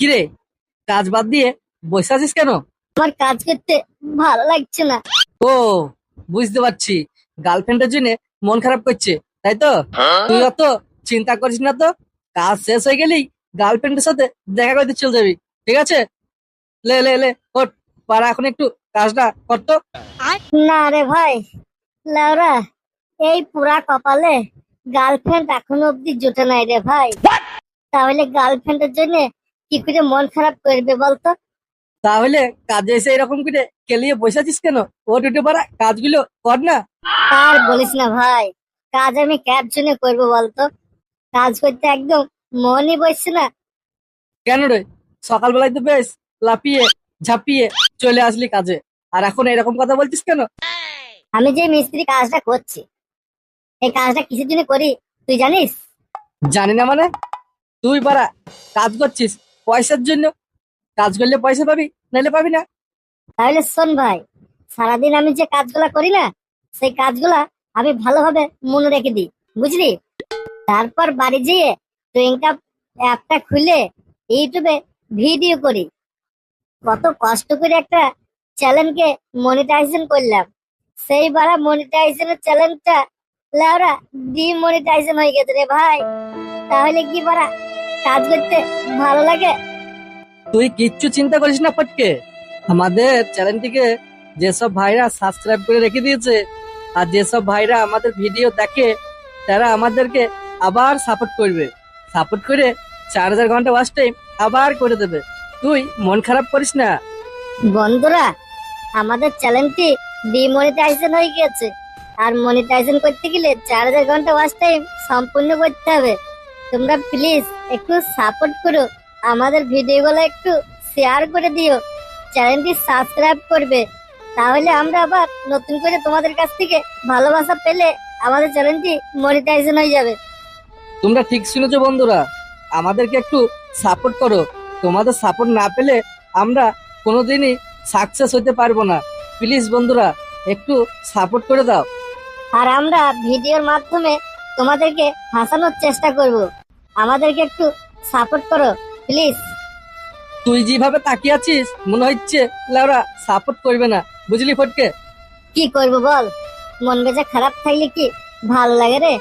কিরে, কাজ বাদ দিয়ে বসে আছিস কেন? আমার কাজ করতে ভালো লাগছে না। ও, বুঝতে পারছি, গার্লফ্রেন্ডের জন্য মন খারাপ করছে, তাই তো? তুই অত চিন্তা করিস না তো। কাজ শেষ হয়ে গেলেই গার্লফ্রেন্ডের সাথে দেখা করতে চলে যাবি, ঠিক আছে? লে লে লে, ওঠ, পারা এখন একটু কাজটা করতো। না রে ভাই, লাউরা, এই পুরা কপালে গার্লফ্রেন্ড এখনো অব্দি জুটে নাই রে ভাই। তাহলে গার্লফ্রেন্ডের জন্য কি করে মন খারাপ করবে বলতো? তাহলে কাজে এসে এরকম করে কেলিয়ে বসে আছিস কেন? ওঠ, উঠে পারা, কাজগুলো কর না। আর বলিস না ভাই, কাজ আমি ক্যাব জন্য করবো বলতো? কাজ করতে একদম মনই বসছে না। কেন রে? সকালবেলায় তো বেশ লাফিয়ে ঝাঁপিয়ে চলে আসলি কাজে, আর এখন এরকম কথা বলছিস কেন? আমি যে মিস্ত্রি কাজটা করছি, এই কাজটা কিসের জন্য করি তুই জানিস? জানি না মানে? তুই পারা কাজ করছিস পয়সার জন্য। কাজ করলে পয়সা পাবি, নাহলে পাবি না। তাহলে শোন ভাই, সারাদিন আমি যে কাজগুলা করি না, সেই কাজগুলা আমি ভালোভাবে মনে রেখে দিই, বুঝলি? তারপর বাড়ি যেয়ে টুইংটা অ্যাপটা খুলে ইউটিউবে ভিডিও করি। কত কষ্ট করে একটা চ্যানেলকে মনিটাইজেশন করলাম, সেই বারা মনিটাইজেশনের চ্যানেলটা লাউরা ডিমনিটাইজেশন হয়ে গেছে রে ভাই। তাহলে কি বারা কাজ করতে ভালো লাগে? তুই কিচ্ছু চিন্তা করিস না ফটকে। আমাদের চ্যানেলটিকে যেসব ভাইরা সাবস্ক্রাইব করে রেখে দিয়েছে, আর যেসব ভাইরা আমাদের ভিডিও দেখে, তারা আমাদেরকে আবার সাপোর্ট করবে। সাপোর্ট করে 4000 ঘন্টা ওয়াচ টাইম আবার করে দেবে। তুই মন খারাপ করিস না। বন্ধুরা, আমাদের চ্যানেলটি ডিমনিটাইজেশন হয়ে গেছে, আর মনিটাইজেশন করতে গেলে 4000 ঘন্টা ওয়াচ টাইম সম্পূর্ণ করতে হবে। তোমরা প্লিজ একটু সাপোর্ট করো, আমাদের ভিডিওগুলো একটু শেয়ার করে দিও, চ্যানেলটি সাবস্ক্রাইব করবে। তাহলে আমরা আবার নতুন করে তোমাদের কাছ থেকে ভালোবাসা পেলে আমাদের চ্যানেলটি মনিটাইজেশন হয়ে যাবে। তোমরা ঠিক শুনেছো বন্ধুরা, আমাদেরকে একটু সাপোর্ট করো। তোমাদের সাপোর্ট না পেলে আমরা কোনোদিনই সাকসেস হতে পারবো না। প্লিজ বন্ধুরা, একটু সাপোর্ট করে দাও। আর আমরা ভিডিওর মাধ্যমে তোমাদেরকে হাসানোর চেষ্টা করব, আমাদেরকে একটু সাপোর্ট করো প্লিজ। তুই যেভাবে তাকিয়ে আছিস, মনে হচ্ছে ওরা সাপোর্ট করবে না, বুঝলি ফটকে? কি করব বল, মন মেজাজ খারাপ থাকলে কি ভালো লাগে রে?